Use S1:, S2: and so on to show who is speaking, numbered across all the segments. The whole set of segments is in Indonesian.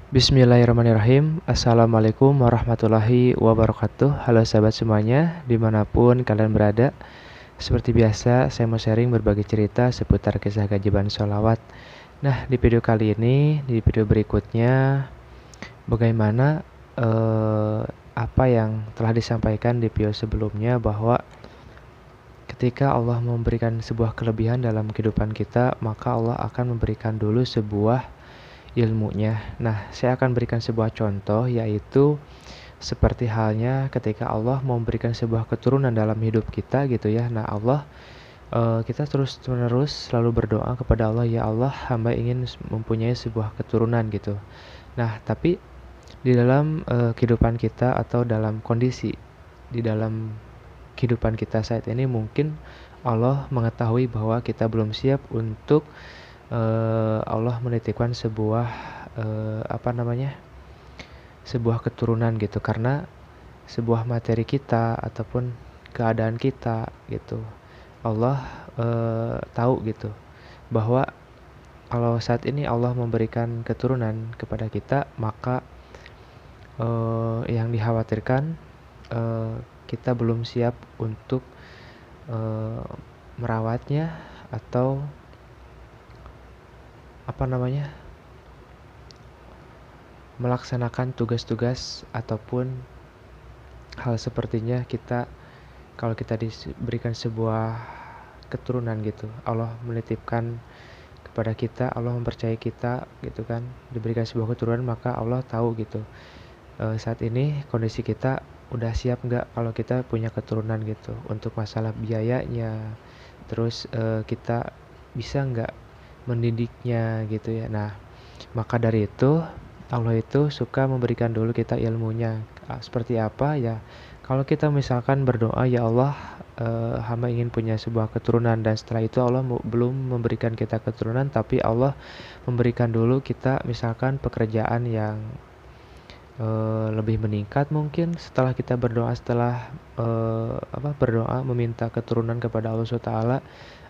S1: Bismillahirrahmanirrahim. Assalamualaikum warahmatullahi wabarakatuh. Halo sahabat semuanya, dimanapun kalian berada. Seperti biasa, saya mau sharing berbagi cerita seputar kisah keajaiban sholawat. Nah, di video kali ini, di video berikutnya, bagaimana apa yang telah disampaikan di video sebelumnya, bahwa ketika Allah memberikan sebuah kelebihan dalam kehidupan kita, maka Allah akan memberikan dulu sebuah ilmunya. Nah, saya akan berikan sebuah contoh, yaitu seperti halnya ketika Allah memberikan sebuah keturunan dalam hidup kita gitu ya. Nah, kita terus-menerus selalu berdoa kepada Allah, ya Allah, hamba ingin mempunyai sebuah keturunan gitu. Nah, tapi di dalam kehidupan kita atau dalam kondisi di dalam kehidupan kita saat ini, mungkin Allah mengetahui bahwa kita belum siap untuk Allah menitipkan sebuah sebuah keturunan gitu, karena sebuah materi kita ataupun keadaan kita gitu. Allah tahu gitu bahwa kalau saat ini Allah memberikan keturunan kepada kita, maka yang dikhawatirkan kita belum siap untuk merawatnya atau melaksanakan tugas-tugas ataupun hal sepertinya. Kalau kita diberikan sebuah keturunan gitu, Allah menitipkan kepada kita, Allah mempercayai kita gitu kan, diberikan sebuah keturunan, maka Allah tahu gitu saat ini kondisi kita udah siap nggak kalau kita punya keturunan gitu, untuk masalah biayanya, terus kita bisa nggak mendidiknya gitu ya. Nah, maka dari itu Allah itu suka memberikan dulu kita ilmunya. Seperti apa ya? Kalau kita misalkan berdoa, ya Allah, hamba ingin punya sebuah keturunan, dan setelah itu Allah belum memberikan kita keturunan, tapi Allah memberikan dulu kita misalkan pekerjaan yang lebih meningkat mungkin setelah kita berdoa, setelah berdoa meminta keturunan kepada Allah SWT,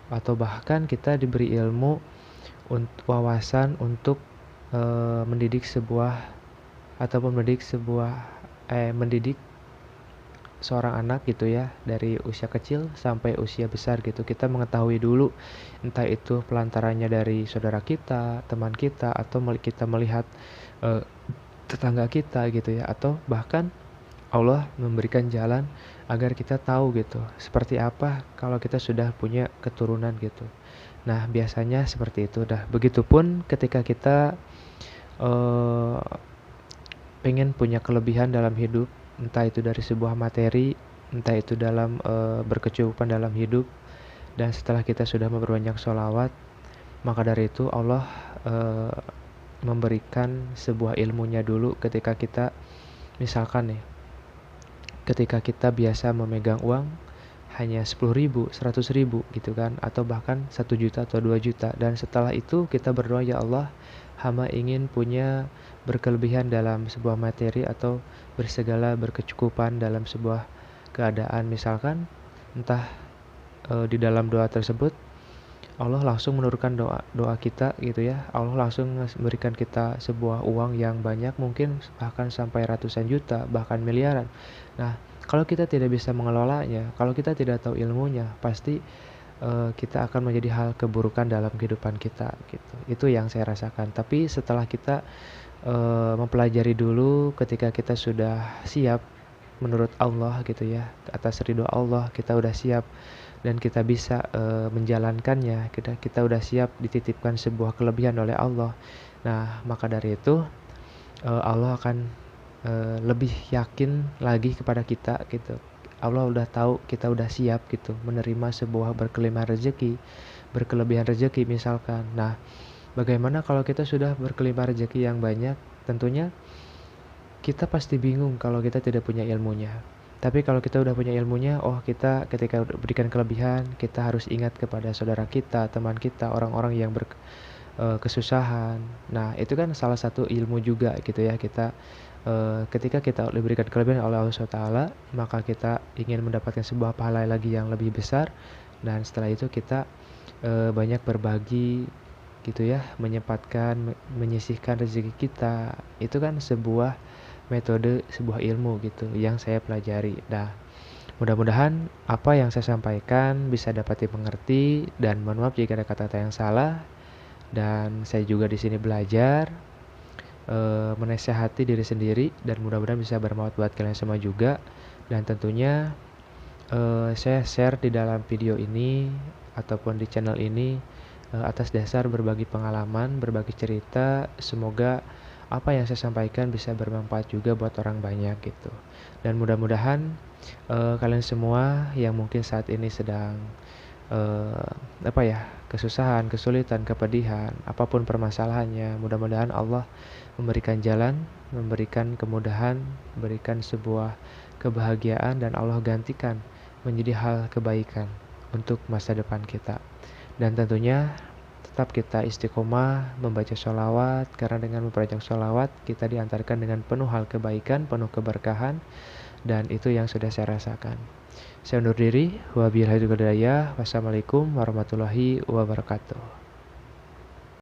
S1: atau bahkan kita diberi ilmu, wawasan untuk mendidik mendidik seorang anak gitu ya, dari usia kecil sampai usia besar gitu. Kita mengetahui dulu, entah itu pelantarannya dari saudara kita, teman kita, atau kita melihat tetangga kita gitu ya, atau bahkan Allah memberikan jalan agar kita tahu gitu seperti apa kalau kita sudah punya keturunan gitu. Nah, biasanya seperti itu. Begitupun ketika kita pengen punya kelebihan dalam hidup, entah itu dari sebuah materi, entah itu dalam berkecukupan dalam hidup. Dan setelah kita sudah memperbanyak sholawat, maka dari itu Allah memberikan sebuah ilmunya dulu. Ketika kita misalkan nih, ketika kita biasa memegang uang hanya 10.000, 100.000 gitu kan, atau bahkan 1 juta atau 2 juta, dan setelah itu kita berdoa, ya Allah, hamba ingin punya berkelebihan dalam sebuah materi atau bersegala berkecukupan dalam sebuah keadaan, misalkan entah di dalam doa tersebut Allah langsung menurunkan doa kita gitu ya. Allah langsung memberikan kita sebuah uang yang banyak, mungkin bahkan sampai ratusan juta, bahkan miliaran. Nah, kalau kita tidak bisa mengelolanya, kalau kita tidak tahu ilmunya, pasti kita akan menjadi hal keburukan dalam kehidupan kita gitu. Itu yang saya rasakan. Tapi setelah kita mempelajari dulu, ketika kita sudah siap menurut Allah gitu ya, atas ridho Allah, kita udah siap dan kita bisa menjalankannya, kita udah siap dititipkan sebuah kelebihan oleh Allah. Nah, maka dari itu Allah akan lebih yakin lagi kepada kita gitu. Allah udah tahu kita udah siap gitu menerima sebuah berkelebihan rezeki misalkan. Nah, bagaimana kalau kita sudah berkelimpahan rezeki yang banyak? Tentunya kita pasti bingung kalau kita tidak punya ilmunya. Tapi kalau kita udah punya ilmunya, kita ketika berikan kelebihan, kita harus ingat kepada saudara kita, teman kita, orang-orang yang kesusahan. Nah, itu kan salah satu ilmu juga gitu ya. Ketika kita diberikan kelebihan oleh Allah SWT, maka kita ingin mendapatkan sebuah pahala lagi yang lebih besar. Dan setelah itu kita banyak berbagi gitu ya, menyisihkan rezeki kita. Itu kan sebuah metode, sebuah ilmu gitu yang saya pelajari. Nah, mudah-mudahan apa yang saya sampaikan bisa dapat dimengerti, dan mohon maaf jika ada kata-kata yang salah. Dan saya juga di sini belajar menasehati diri sendiri, dan mudah-mudahan bisa bermanfaat buat kalian semua juga. Dan tentunya saya share di dalam video ini ataupun di channel ini atas dasar berbagi pengalaman, berbagi cerita. Semoga apa yang saya sampaikan bisa bermanfaat juga buat orang banyak gitu. Dan mudah-mudahan kalian semua yang mungkin saat ini sedang kesusahan, kesulitan, kepedihan, apapun permasalahannya, mudah-mudahan Allah memberikan jalan, memberikan kemudahan, memberikan sebuah kebahagiaan, dan Allah gantikan menjadi hal kebaikan untuk masa depan kita. Dan tentunya tetap kita istiqomah membaca sholawat, karena dengan memperbanyak sholawat kita diantarkan dengan penuh hal kebaikan, penuh keberkahan, dan itu yang sudah saya rasakan. Saya undur diri. Wabillahi taufiq wal hidayah. Wassalamualaikum warahmatullahi wabarakatuh.